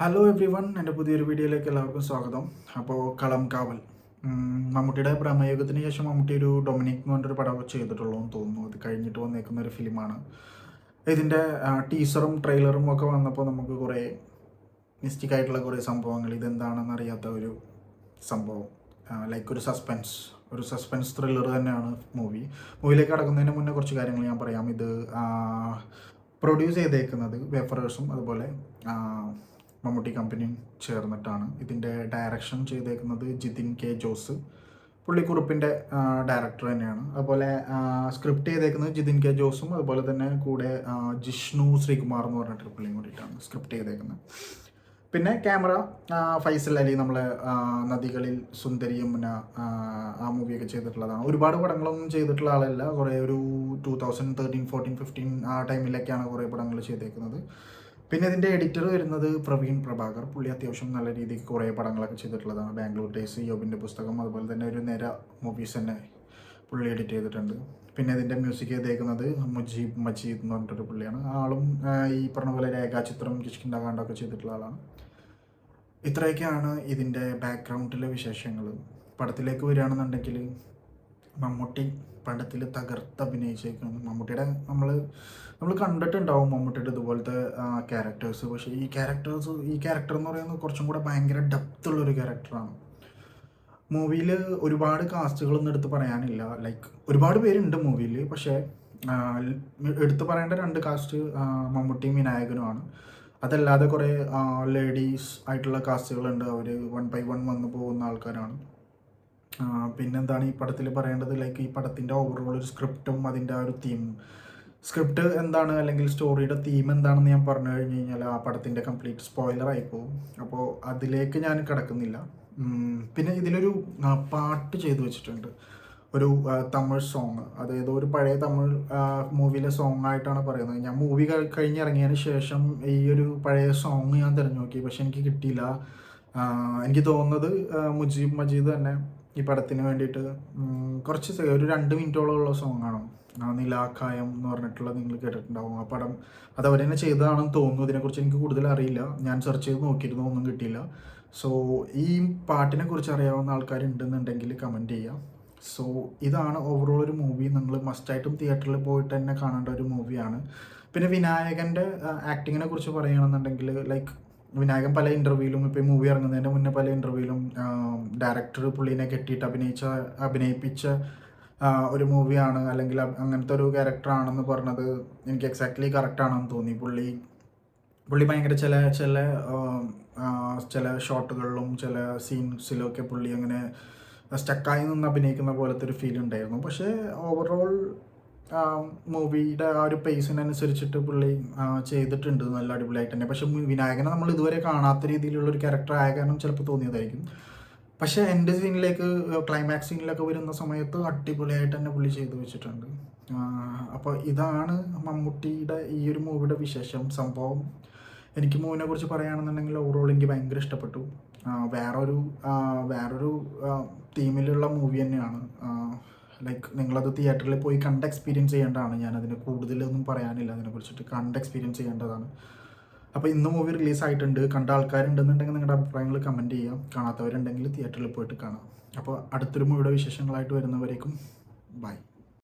Hello every one, എൻ്റെ പുതിയൊരു വീഡിയോയിലേക്ക് എല്ലാവർക്കും സ്വാഗതം. അപ്പോൾ കളം കാവൽ മമ്മൂട്ടിയുടെ പ്രമേയത്തിന് ശേഷം മമ്മൂട്ടി ഒരു ഡൊമിനിക് എന്ന് പറഞ്ഞൊരു പടം ചെയ്തിട്ടുള്ളൂ എന്ന് തോന്നുന്നു. അത് കഴിഞ്ഞിട്ട് വന്നേക്കുന്ന ഒരു ഫിലിമാണ്. ഇതിൻ്റെ ടീസറും ട്രെയിലറും ഒക്കെ വന്നപ്പോൾ നമുക്ക് കുറേ മിസ്റ്റേക്ക് ആയിട്ടുള്ള കുറേ സംഭവങ്ങൾ, ഇതെന്താണെന്ന് അറിയാത്ത ഒരു സംഭവം, ലൈക്ക് ഒരു സസ്പെൻസ് ത്രില്ലർ തന്നെയാണ് മൂവിയിലേക്ക് കടക്കുന്നതിന് മുന്നേ കുറച്ച് കാര്യങ്ങൾ ഞാൻ പറയാം. ഇത് പ്രൊഡ്യൂസ് ചെയ്തേക്കുന്നത് വേഫറേഴ്സും അതുപോലെ മമ്മൂട്ടി കമ്പനിയും ചേർന്നിട്ടാണ്. ഇതിൻ്റെ ഡയറക്ഷൻ ചെയ്തേക്കുന്നത് ജിതിൻ കെ ജോസ്, പുള്ളിക്കുറുപ്പിൻ്റെ ഡയറക്ടർ തന്നെയാണ്. അതുപോലെ സ്ക്രിപ്റ്റ് ചെയ്തേക്കുന്നത് ജിതിൻ കെ ജോസും അതുപോലെ തന്നെ കൂടെ ജിഷ്ണു ശ്രീകുമാർ എന്ന് പറഞ്ഞിട്ടൊരു പുള്ളിയും കൂടിയിട്ടാണ് സ്ക്രിപ്റ്റ് ചെയ്തേക്കുന്നത്. പിന്നെ ക്യാമറ ഫൈസൽ അലി, നമ്മളെ നദികളിൽ സുന്ദരി യമുന ആ മൂവിയൊക്കെ ചെയ്തിട്ടുള്ളതാണ്. ഒരുപാട് പടങ്ങളൊന്നും ചെയ്തിട്ടുള്ള ആളല്ല, കുറേ ഒരു 2013, 14, 15 ആ ടൈമിലൊക്കെയാണ് കുറേ പടങ്ങൾ ചെയ്തേക്കുന്നത്. പിന്നെ ഇതിൻ്റെ എഡിറ്റർ വരുന്നത് പ്രവീൺ പ്രഭാകർ. പുള്ളി അത്യാവശ്യം നല്ല രീതിക്ക് കുറേ പടങ്ങളൊക്കെ ചെയ്തിട്ടുള്ളതാണ്. ബാംഗ്ലൂർ ഡേയ്സ്, യോബിൻ്റെ പുസ്തകം, അതുപോലെ തന്നെ ഒരു നിര മൂവീസ് തന്നെ പുള്ളി എഡിറ്റ് ചെയ്തിട്ടുണ്ട്. പിന്നെ ഇതിൻ്റെ മ്യൂസിക് ചെയ്തേക്കുന്നത് മുജീബ് മജീദ് എന്ന് പറഞ്ഞിട്ടൊരു പുള്ളിയാണ്. ആളും ഈ പറഞ്ഞ പോലെ രേഖാചിത്രം, കിഷ്കിന്ദാകാണ്ടൊക്കെ ചെയ്തിട്ടുള്ള ആളാണ്. ഇത്രയൊക്കെയാണ് ഇതിൻ്റെ ബാക്ക്ഗ്രൗണ്ടിലെ വിശേഷങ്ങൾ. പടത്തിലേക്ക് വരികയാണെന്നുണ്ടെങ്കിൽ മമ്മൂട്ടി പടത്തിൽ തകർത്ത് അഭിനയിച്ചേക്കാണ്. മമ്മൂട്ടിയുടെ നമ്മൾ കണ്ടിട്ടുണ്ടാവും മമ്മൂട്ടിയുടെ ഇതുപോലത്തെ ക്യാരക്ടേഴ്സ്. പക്ഷേ ഈ ക്യാരക്ടർ എന്ന് പറയുന്നത് കുറച്ചും കൂടെ ഭയങ്കര ഡെപ്തുള്ളൊരു ക്യാരക്ടറാണ്. മൂവിയിൽ ഒരുപാട് കാസ്റ്റുകളൊന്നും എടുത്ത് പറയാനില്ല. ലൈക്ക് ഒരുപാട് പേരുണ്ട് മൂവിയിൽ, പക്ഷേ എടുത്തു പറയേണ്ട 2 കാസ്റ്റ് മമ്മൂട്ടിയും വിനായകനുമാണ്. അതല്ലാതെ കുറേ ലേഡീസ് ആയിട്ടുള്ള കാസ്റ്റുകളുണ്ട്. അവർ 1 by 1 വന്നു പോകുന്ന ആൾക്കാരാണ്. പിന്നെന്താണ് ഈ പടത്തിൽ പറയേണ്ടത്, ലൈക്ക് ഈ പടത്തിൻ്റെ ഓവറോൾ ഒരു സ്ക്രിപ്റ്റും അതിൻ്റെ ആ ഒരു സ്ക്രിപ്റ്റ് എന്താണ് അല്ലെങ്കിൽ സ്റ്റോറിയുടെ തീം എന്താണെന്ന് ഞാൻ പറഞ്ഞു കഴിഞ്ഞ് കഴിഞ്ഞാൽ ആ പടത്തിൻ്റെ കംപ്ലീറ്റ് സ്പോയിലറായി പോകും. അപ്പോൾ അതിലേക്ക് ഞാൻ കിടക്കുന്നില്ല. പിന്നെ ഇതിലൊരു പാട്ട് ചെയ്തു വെച്ചിട്ടുണ്ട്, ഒരു തമിഴ് സോങ്. അതായത് ഒരു പഴയ തമിഴ് മൂവിയിലെ സോങ് ആയിട്ടാണ് പറയുന്നത്. ഞാൻ മൂവി കഴിഞ്ഞിറങ്ങിയതിന് ശേഷം ഈ ഒരു പഴയ സോങ് ഞാൻ തിരഞ്ഞു നോക്കി, പക്ഷെ എനിക്ക് കിട്ടിയില്ല. എനിക്ക് തോന്നുന്നത് മുജീബ് മജീദ് തന്നെ ഈ പടത്തിന് വേണ്ടിയിട്ട് കുറച്ച് ഒരു 2 മിനിറ്റോളമുള്ള സോങ്ങാണ്. നിലാക്കായം എന്ന് പറഞ്ഞിട്ടുള്ള, നിങ്ങൾ കേട്ടിട്ടുണ്ടാവും ആ പടം. അത് അവർ തന്നെ ചെയ്തതാണെന്ന് തോന്നുന്നു. ഇതിനെക്കുറിച്ച് എനിക്ക് കൂടുതൽ അറിയില്ല. ഞാൻ സെർച്ച് ചെയ്ത് നോക്കിയിരുന്നു, ഒന്നും കിട്ടിയില്ല. സോ ഈ പാട്ടിനെ കുറിച്ച് അറിയാവുന്ന ആൾക്കാരുണ്ടെന്നുണ്ടെങ്കിൽ കമൻറ്റ് ചെയ്യാം. സോ ഇതാണ് ഓവറോൾ ഒരു മൂവി. നിങ്ങൾ മസ്റ്റായിട്ടും തിയേറ്ററിൽ പോയിട്ട് തന്നെ കാണേണ്ട ഒരു മൂവിയാണ്. പിന്നെ വിനായകൻ്റെ ആക്ടിങ്ങിനെ കുറിച്ച് പറയുകയാണെന്നുണ്ടെങ്കിൽ, ലൈക്ക് വിനായകൻ പല ഇൻ്റർവ്യൂവിലും, ഇപ്പോൾ ഈ മൂവി ഇറങ്ങുന്നതിൻ്റെ മുന്നേ പല ഇൻ്റർവ്യൂവിലും ഡയറക്ടർ പുള്ളീനെ കെട്ടിയിട്ട് അഭിനയിപ്പിച്ച ഒരു മൂവിയാണ്, അല്ലെങ്കിൽ അങ്ങനത്തെ ഒരു ക്യാരക്ടറാണെന്ന് പറഞ്ഞത് എനിക്ക് എക്സാക്ട്ലി കറക്റ്റാണെന്ന് തോന്നി. പുള്ളി ഭയങ്കര ചില ഷോട്ടുകളിലും ചില സീൻസിലൊക്കെ പുള്ളി അങ്ങനെ സ്റ്റക്കായി നിന്ന് അഭിനയിക്കുന്ന പോലത്തെ ഒരു ഫീൽ ഉണ്ടായിരുന്നു. പക്ഷേ ഓവറോൾ മൂവിയുടെ ആ ഒരു പേസിനനുസരിച്ചിട്ട് പുള്ളി ചെയ്തിട്ടുണ്ട് നല്ല അടിപൊളിയായിട്ട് തന്നെ. പക്ഷെ വിനായകനെ നമ്മൾ ഇതുവരെ കാണാത്ത രീതിയിലുള്ളൊരു ക്യാരക്ടർ ആയ കാരണം ചിലപ്പോൾ തോന്നിയതായിരിക്കും. പക്ഷേ എൻ്റെ ക്ലൈമാക്സ് സീനിലൊക്കെ വരുന്ന സമയത്ത് അടിപൊളിയായിട്ട് തന്നെ പുള്ളി ചെയ്തു വെച്ചിട്ടുണ്ട്. അപ്പോൾ ഇതാണ് മമ്മൂട്ടിയുടെ ഈ ഒരു മൂവിയുടെ സംഭവം. എനിക്ക് മൂവിനെ കുറിച്ച് പറയുകയാണെന്നുണ്ടെങ്കിൽ ഓവറോൾ എനിക്ക് ഭയങ്കര ഇഷ്ടപ്പെട്ടു. വേറൊരു തീമിലുള്ള മൂവി തന്നെയാണ്. ലൈക്ക് നിങ്ങളത് തിയേറ്ററിൽ പോയി കണ്ട് എക്സ്പീരിയൻസ് ചെയ്യേണ്ടതാണ്. ഞാനതിന് കൂടുതലൊന്നും പറയാനില്ല, അതിനെക്കുറിച്ചിട്ട് കണ്ട് എക്സ്പീരിയൻസ് ചെയ്യേണ്ടതാണ്. അപ്പോൾ ഇന്ന് മൂവി റിലീസായിട്ടുണ്ട്. കണ്ട ആൾക്കാരുണ്ടെന്നുണ്ടെങ്കിൽ നിങ്ങളുടെ അഭിപ്രായങ്ങൾ കമൻറ്റ് ചെയ്യാം. കാണാത്തവരുണ്ടെങ്കിൽ തിയേറ്ററിൽ പോയിട്ട് കാണാം. അപ്പോൾ അടുത്തൊരു മൂവിയുടെ വിശേഷങ്ങളായിട്ട് വരുന്നവരേക്കും ബൈ.